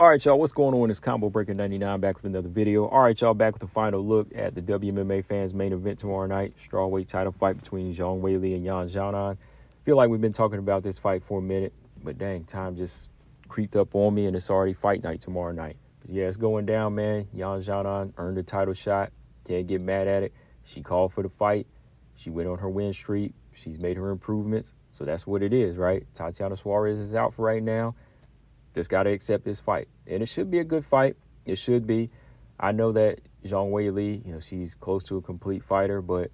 All right, y'all, what's going on? It's Combo Breaker 99 back with another video. All right, y'all, back with the final look at the WMMA fans main event tomorrow night. Strawweight title fight between Zhang Weili and Xiaonan. Feel like we've been talking about this fight for a minute, but dang, time just creeped up on me and it's already fight night tomorrow night. But yeah, it's going down, man. Xiaonan earned a title shot. Can't get mad at it. She called for the fight. She went on her win streak. She's made her improvements. So that's what it is, right? Tatiana Suarez is out for right now. Just got to accept this fight. And it should be a good fight. It should be. I know that Zhang Weili, she's close to a complete fighter, but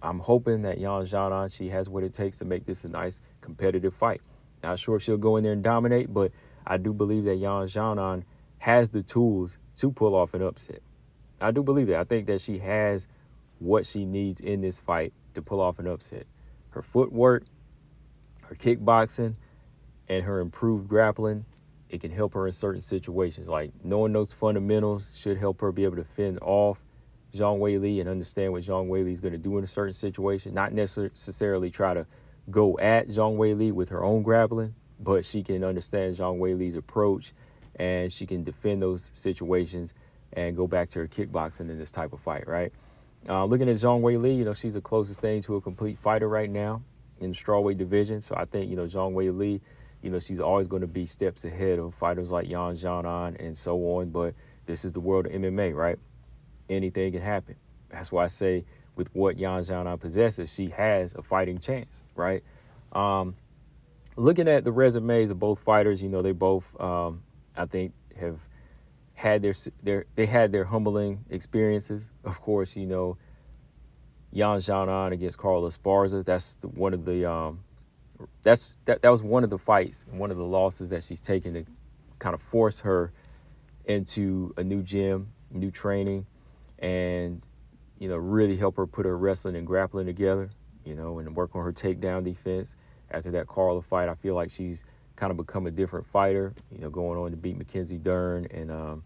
I'm hoping that Xiaonan, she has what it takes to make this a nice competitive fight. Not sure if she'll go in there and dominate, but I do believe that Xiaonan has the tools to pull off an upset. I do believe that. I think that she has what she needs in this fight to pull off an upset. Her footwork, her kickboxing, and her improved grappling, it can help her in certain situations. Like knowing those fundamentals should help her be able to fend off Zhang Weili and understand what Zhang Weili is going to do in a certain situation. Not necessarily try to go at Zhang Weili with her own grappling, but she can understand Zhang Weili's approach and she can defend those situations and go back to her kickboxing in this type of fight, right? Looking at Zhang Weili, she's the closest thing to a complete fighter right now in the strawweight division. So I think, Zhang Weili, she's always going to be steps ahead of fighters like Xiaonan and so on. But this is the world of MMA, right? Anything can happen. That's why I say with what Xiaonan possesses, she has a fighting chance, right? Looking at the resumes of both fighters, they both, I think, have had their humbling experiences. Of course, Xiaonan against Carla Esparza. That's one of the that was one of the fights and one of the losses that she's taken to kind of force her into a new gym, new training, and really help her put her wrestling and grappling together, and work on her takedown defense. After that Carla fight, I feel like she's kind of become a different fighter, going on to beat Mackenzie Dern and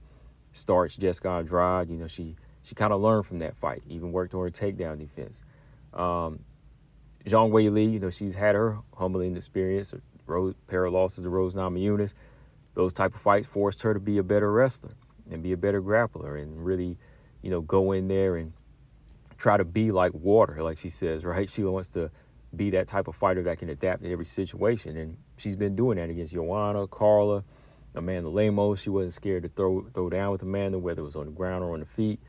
starch Jessica Andrade. She kind of learned from that fight, even worked on her takedown defense. Zhang Weili, she's had her humbling experience, a pair of losses to Rose Namajunas. Those type of fights forced her to be a better wrestler and be a better grappler and really, go in there and try to be like water, like she says, right? She wants to be that type of fighter that can adapt to every situation. And she's been doing that against Joanna, Carla, Amanda Lemos. She wasn't scared to throw down with Amanda, whether it was on the ground or on the feet.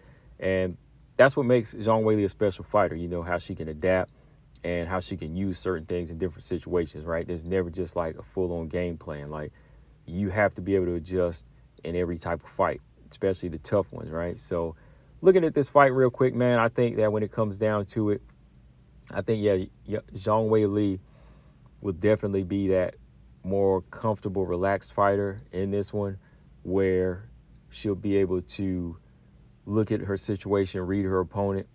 And that's what makes Zhang Weili a special fighter, how she can adapt and how she can use certain things in different situations, right? There's never just like a full-on game plan. Like you have to be able to adjust in every type of fight, especially the tough ones, right? So looking at this fight real quick, man, I think that when it comes down to it, I think, Zhang Weili will definitely be that more comfortable, relaxed fighter in this one where she'll be able to look at her situation, read her opponent,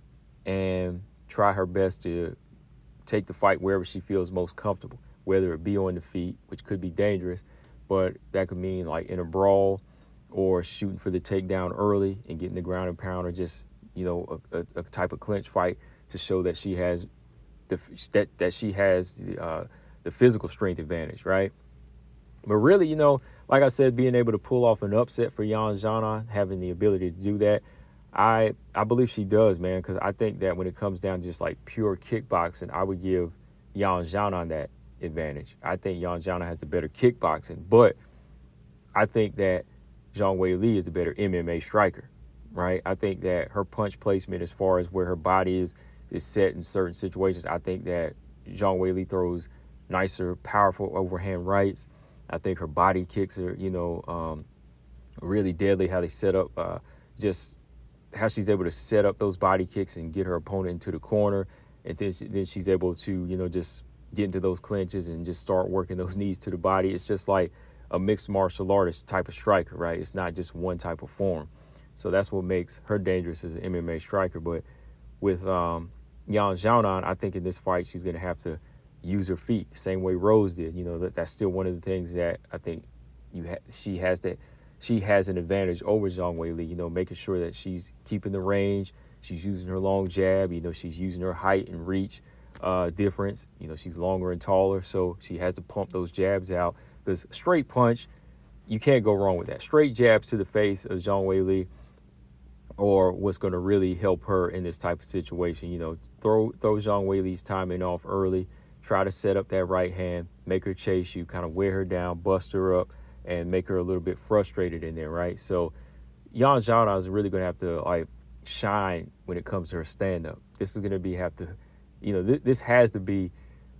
and try her best to take the fight wherever she feels most comfortable, whether it be on the feet, which could be dangerous, but that could mean like in a brawl or shooting for the takedown early and getting the ground and pound, or just, a type of clinch fight to show that she has the physical strength advantage, right? But really, like I said, being able to pull off an upset for Xiaonan, having the ability to do that, I believe she does, man, because I think that when it comes down to just like pure kickboxing, I would give Xiaonan that advantage. I think Xiaonan has the better kickboxing, but I think that Zhang Weili is the better MMA striker, right? I think that her punch placement, as far as where her body is set in certain situations, I think that Zhang Weili throws nicer, powerful overhand rights. I think her body kicks are, really deadly, how they set up, just how she's able to set up those body kicks and get her opponent into the corner. And then she's able to, just get into those clinches and just start working those knees to the body. It's just like a mixed martial artist type of striker, right? It's not just one type of form. So that's what makes her dangerous as an MMA striker. But with Xiaonan, I think in this fight, she's going to have to use her feet the same way Rose did. That's still one of the things that I think she has an advantage over Zhang Weili, making sure that she's keeping the range. She's using her long jab. She's using her height and reach difference. She's longer and taller, so she has to pump those jabs out. Because straight punch, you can't go wrong with that. Straight jabs to the face of Zhang Weili, or what's going to really help her in this type of situation. You know, throw Zhang Weili's timing off early, try to set up that right hand, make her chase you, kind of wear her down, bust her up, and make her a little bit frustrated in there, right? So Yan Zhana is really going to have to like shine when it comes to her stand-up. This is going to this has to be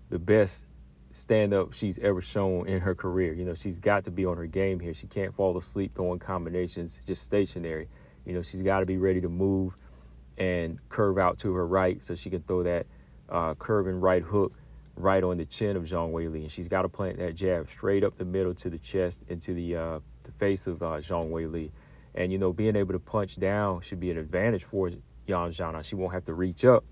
the best stand-up she's ever shown in her career. You know, she's got to be on her game here. She can't fall asleep throwing combinations just stationary. You know, she's got to be ready to move and curve out to her right so she can throw that curving right hook right on the chin of Zhang Weili. And she's got to plant that jab straight up the middle to the chest into the face of Zhang Weili. And, you know, being able to punch down should be an advantage for Yan Zhana. She won't have to reach up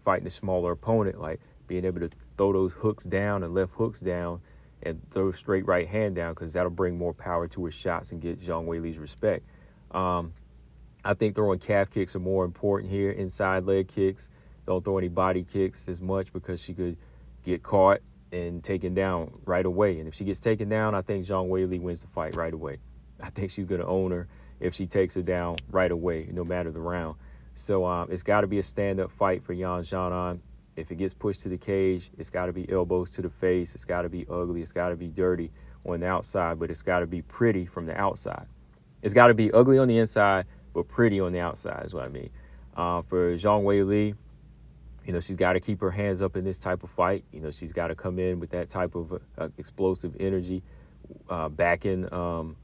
fighting a smaller opponent, like being able to throw those hooks down and left hooks down and throw a straight right hand down, because that'll bring more power to her shots and get Zhang Weili's respect. I think throwing calf kicks are more important here, inside leg kicks. Don't throw any body kicks as much because she could get caught and taken down right away. And if she gets taken down, I think Zhang Weili wins the fight right away. I think she's going to own her if she takes her down right away, no matter the round. So it's got to be a stand-up fight for Yan Xiaonan. If it gets pushed to the cage, it's got to be elbows to the face. It's got to be ugly. It's got to be dirty on the outside, but it's got to be pretty from the outside. It's got to be ugly on the inside, but pretty on the outside is what I mean. For Zhang Weili, you know, she's got to keep her hands up in this type of fight. You know, she's got to come in with that type of explosive energy, backing Yan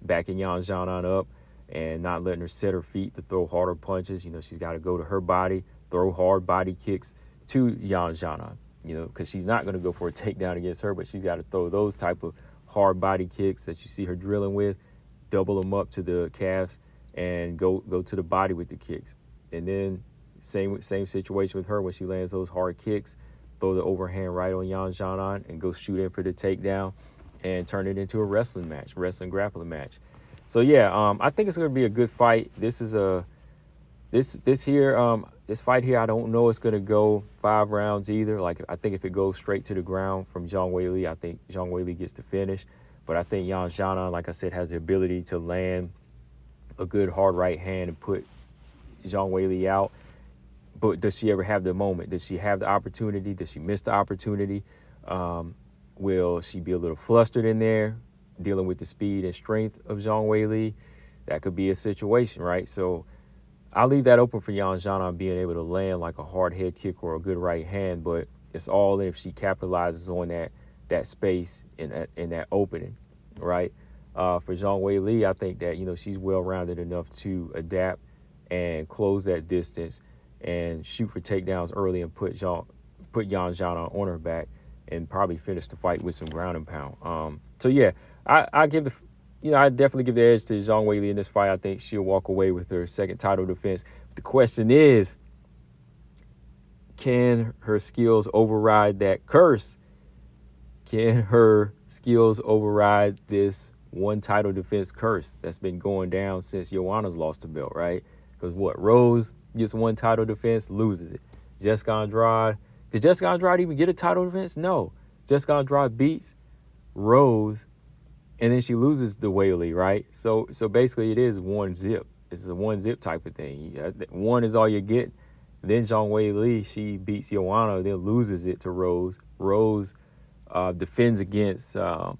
Xiaonan up and not letting her set her feet to throw harder punches. You know, she's got to go to her body, throw hard body kicks to Yan Xiaonan, you know, because she's not going to go for a takedown against her, but she's got to throw those type of hard body kicks that you see her drilling with, double them up to the calves, and go to the body with the kicks. And then same situation with her when she lands those hard kicks, throw the overhand right on Yan Xiaonan and go shoot in for the takedown and turn it into a wrestling grappling match. So yeah, I think it's going to be a good fight. This fight here, I don't know it's going to go 5 rounds either. Like, I think if it goes straight to the ground from Zhang Weili, I think Zhang Weili gets the finish. But I think Yan Xiaonan, like I said, has the ability to land a good hard right hand and put Zhang Weili out. But does she ever have the moment? Does she have the opportunity? Does she miss the opportunity? Will she be a little flustered in there, dealing with the speed and strength of Zhang Weili? That could be a situation, right? So I'll leave that open for Yan Xiaonan being able to land like a hard head kick or a good right hand, but it's all if she capitalizes on that space in that opening, right? For Zhang Weili, I think that, you know, she's well-rounded enough to adapt and close that distance and shoot for takedowns early and put Yan Xiaonan on her back and probably finish the fight with some ground and pound. So yeah, I definitely give the edge to Zhang Weili in this fight. I think she'll walk away with her second title defense. But the question is, can her skills override that curse? Can her skills override this one title defense curse that's been going down since Joanna's lost the belt, right? Because Rose gets one title defense, loses it. Jessica Andrade, did Jessica Andrade even get a title defense? No. Jessica Andrade beats Rose, and then she loses to Weili, right? So basically it is one zip. It's a one zip type of thing. One is all you get. Then Zhang Weili, she beats Joanna, then loses it to Rose. Rose defends against Zhang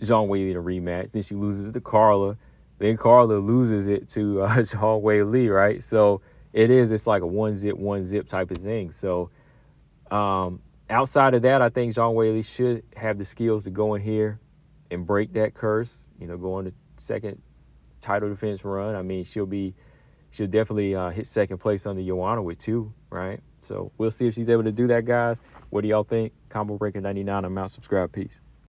Weili in a rematch. Then she loses it to Carla. Then Carla loses it to Zhang Weili, right? So it's like a one zip type of thing. So outside of that, I think Zhang Weili should have the skills to go in here and break that curse, you know, go on the second title defense run. I mean, she'll definitely hit second place under Joanna with 2, right? So we'll see if she's able to do that, guys. What do y'all think? Combo Breaker 99. I'm out. Subscribe. Peace.